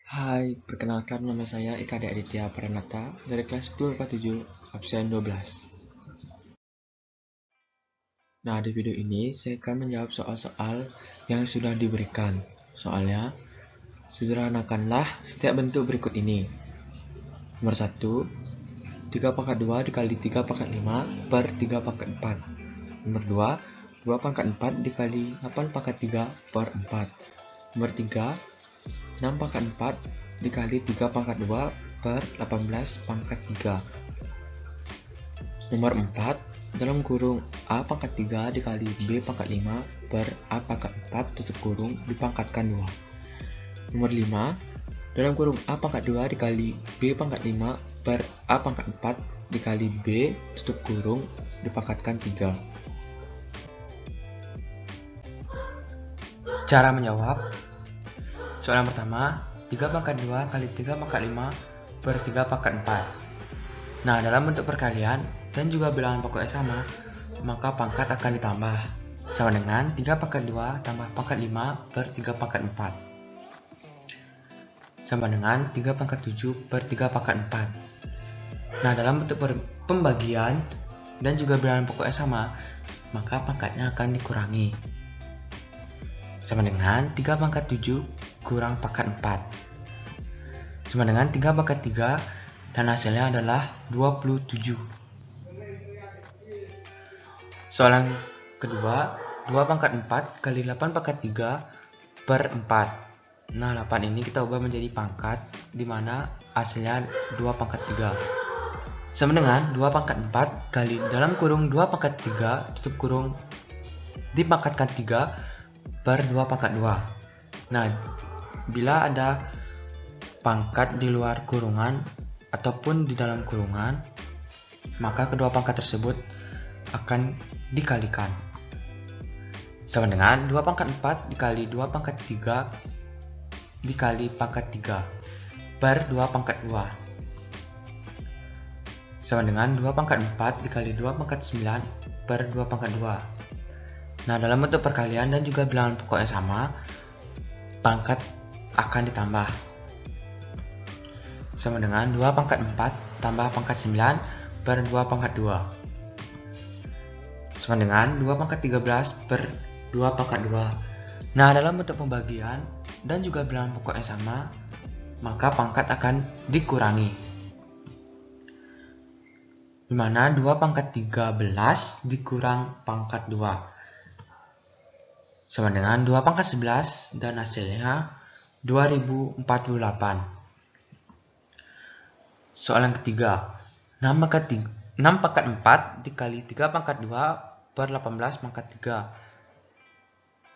Hai, perkenalkan nama saya Eka Aditya Pranata dari kelas 247 absen 12. Nah, di video ini saya akan menjawab soal-soal yang sudah diberikan. Soalnya, sederhanakanlah setiap bentuk berikut ini. Nomor 1, 3 pangkat 2 dikali 3 pangkat 5 per 3 pangkat 4. Nomor 2, 2 pangkat 4 dikali 8 pangkat 3 per 4. Nomor 3, 6 pangkat 4 dikali 3 pangkat 2 per 18 pangkat 3. Nomor 4, dalam kurung A pangkat 3 dikali B pangkat 5 per A pangkat 4 tutup kurung dipangkatkan 2. Nomor 5, dalam kurung A pangkat 2 dikali B pangkat 5 per A pangkat 4 dikali B tutup kurung dipangkatkan 3. Cara menjawab. Soal yang pertama, 3 pangkat 2 kali 3 pangkat 5 per 3 pangkat 4. Nah, dalam bentuk perkalian dan juga bilangan pokoknya sama, maka pangkat akan ditambah. Sama dengan 3 pangkat 2 tambah pangkat 5 per 3 pangkat 4. Sama dengan 3 pangkat 7 per 3 pangkat 4. Nah, dalam bentuk pembagian dan juga bilangan pokoknya sama, maka pangkatnya akan dikurangi. Sama dengan 3 pangkat 7 kurang pangkat 4. Sama dengan 3 pangkat 3 dan hasilnya adalah 27. Soal yang kedua, 2 pangkat 4 kali 8 pangkat 3 per 4. Nah, 8 ini kita ubah menjadi pangkat, dimana hasilnya 2 pangkat 3. Sama dengan 2 pangkat 4 kali dalam kurung 2 pangkat 3 tutup kurung dipangkatkan 3 per 2 pangkat 2. Nah, bila ada pangkat di luar kurungan ataupun di dalam kurungan, maka kedua pangkat tersebut akan dikalikan. Sama dengan 2 pangkat 4 dikali 2 pangkat 3 dikali pangkat 3 per 2 pangkat 2. Sama dengan 2 pangkat 4 dikali 2 pangkat 9 per 2 pangkat 2. Nah, dalam bentuk perkalian dan juga bilangan pokoknya sama, pangkat akan ditambah. Sama dengan 2 pangkat 4 tambah pangkat 9 per 2 pangkat 2. Sama dengan 2 pangkat 13 per 2 pangkat 2. Nah, dalam bentuk pembagian dan juga bilangan pokoknya sama, maka pangkat akan dikurangi. Dimana 2 pangkat 13 dikurang pangkat 2. Sama dengan 2 pangkat 11 dan hasilnya 2048. Soal yang ketiga, 6 pangkat 4 dikali 3 pangkat 2 per 18 pangkat 3.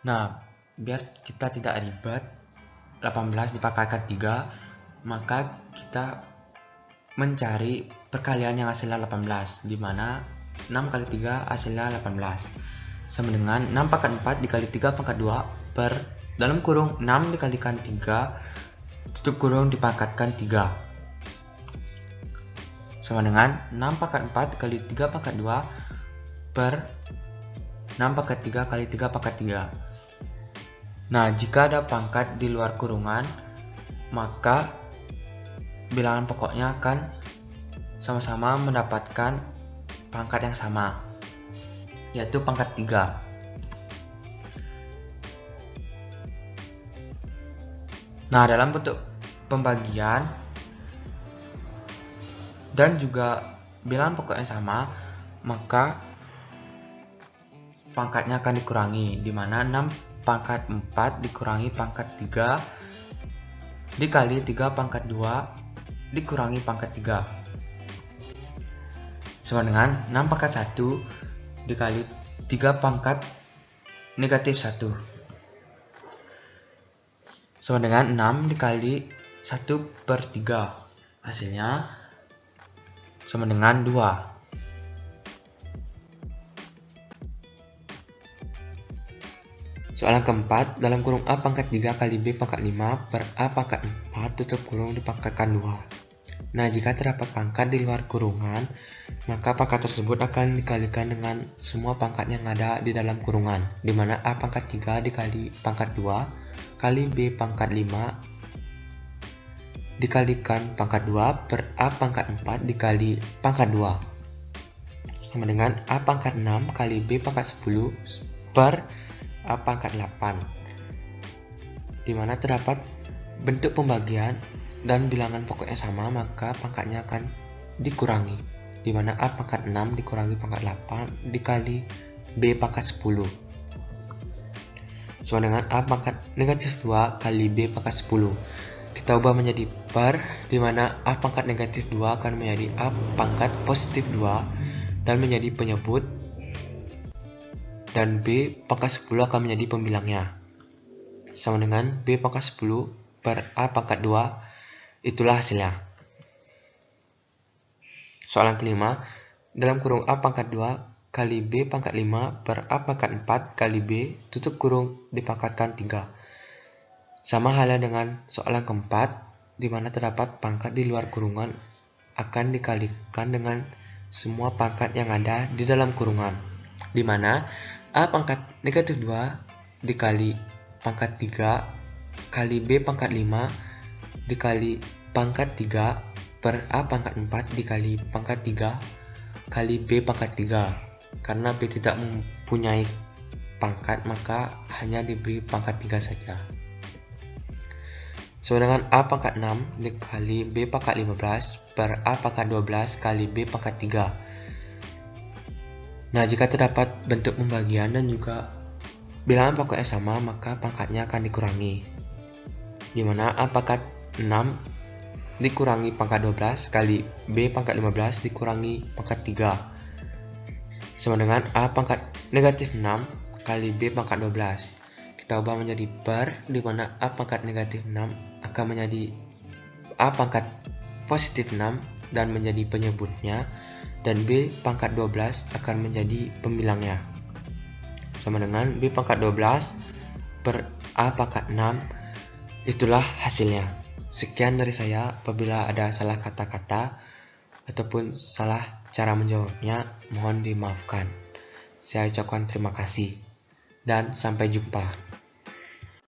Nah, biar kita tidak ribet, 18 dipangkatkan 3, maka kita mencari perkalian yang hasilnya 18, dimana 6 kali 3 hasilnya 18. Sama dengan 6 pangkat 4 dikali 3 pangkat 2 per dalam kurung 6 dikalikan 3 tutup kurung dipangkatkan 3. Sama dengan 6 pangkat 4 dikali 3 pangkat 2 per 6 pangkat 3 kali 3 pangkat 3. Nah, jika ada pangkat di luar kurungan, maka bilangan pokoknya akan sama-sama mendapatkan pangkat yang sama, yaitu pangkat 3. Nah, dalam bentuk pembagian dan juga bilangan pokoknya sama, maka pangkatnya akan dikurangi, dimana 6 pangkat 4 dikurangi pangkat 3 dikali 3 pangkat 2 dikurangi pangkat 3. Sama dengan 6 pangkat 1 dikali 3 pangkat negatif 1. Sama dengan 6 dikali 1 per 3. Hasilnya sama dengan 2. Soal yang keempat, dalam kurung A pangkat 3 kali B pangkat 5 per A pangkat 4 tutup kurung dipangkatkan 2. Nah, jika terdapat pangkat di luar kurungan, maka pangkat tersebut akan dikalikan dengan semua pangkat yang ada di dalam kurungan, di mana A pangkat 3 dikali pangkat 2 kali B pangkat 5 dikalikan pangkat 2 per A pangkat 4 dikali pangkat 2 sama dengan A pangkat 6 kali B pangkat 10 per A pangkat 8, dimana terdapat bentuk pembagian dan bilangan pokoknya sama, maka pangkatnya akan dikurangi, dimana A pangkat 6 dikurangi pangkat 8 dikali B pangkat 10 sama dengan A pangkat negatif 2 kali B pangkat 10. Kita ubah menjadi per, dimana A pangkat negatif 2 akan menjadi A pangkat positif 2 dan menjadi penyebut, dan B pangkat 10 akan menjadi pembilangnya, sama dengan B pangkat 10 per A pangkat 2. Itulah hasilnya. Soalan kelima, dalam kurung A pangkat 2 kali B pangkat 5 per A pangkat 4 kali B tutup kurung dipangkatkan 3. Sama halnya dengan soalan keempat, di mana terdapat pangkat di luar kurungan akan dikalikan dengan semua pangkat yang ada di dalam kurungan, di mana A pangkat negatif 2 dikali pangkat 3 kali B pangkat 5 dikali pangkat 3 per A pangkat 4 dikali pangkat 3 kali B pangkat 3. Karena B tidak mempunyai pangkat, maka hanya diberi pangkat 3 saja. Sama dengan A pangkat 6 dikali B pangkat 15 per A pangkat 12 kali B pangkat 3. Nah, jika terdapat bentuk pembagian dan juga bilangan pokoknya sama, maka pangkatnya akan dikurangi, dimana A pangkat 6 dikurangi pangkat 12 kali B pangkat 15 dikurangi pangkat 3 sama dengan A pangkat negatif 6 kali B pangkat 12. Kita ubah menjadi per, dimana A pangkat negatif 6 akan menjadi A pangkat positif 6 dan menjadi penyebutnya, dan B pangkat 12 akan menjadi pembilangnya, sama dengan B pangkat 12 per A pangkat 6. Itulah hasilnya. Sekian dari saya. Apabila ada salah kata-kata ataupun salah cara menjawabnya, mohon dimaafkan. Saya ucapkan terima kasih dan sampai jumpa.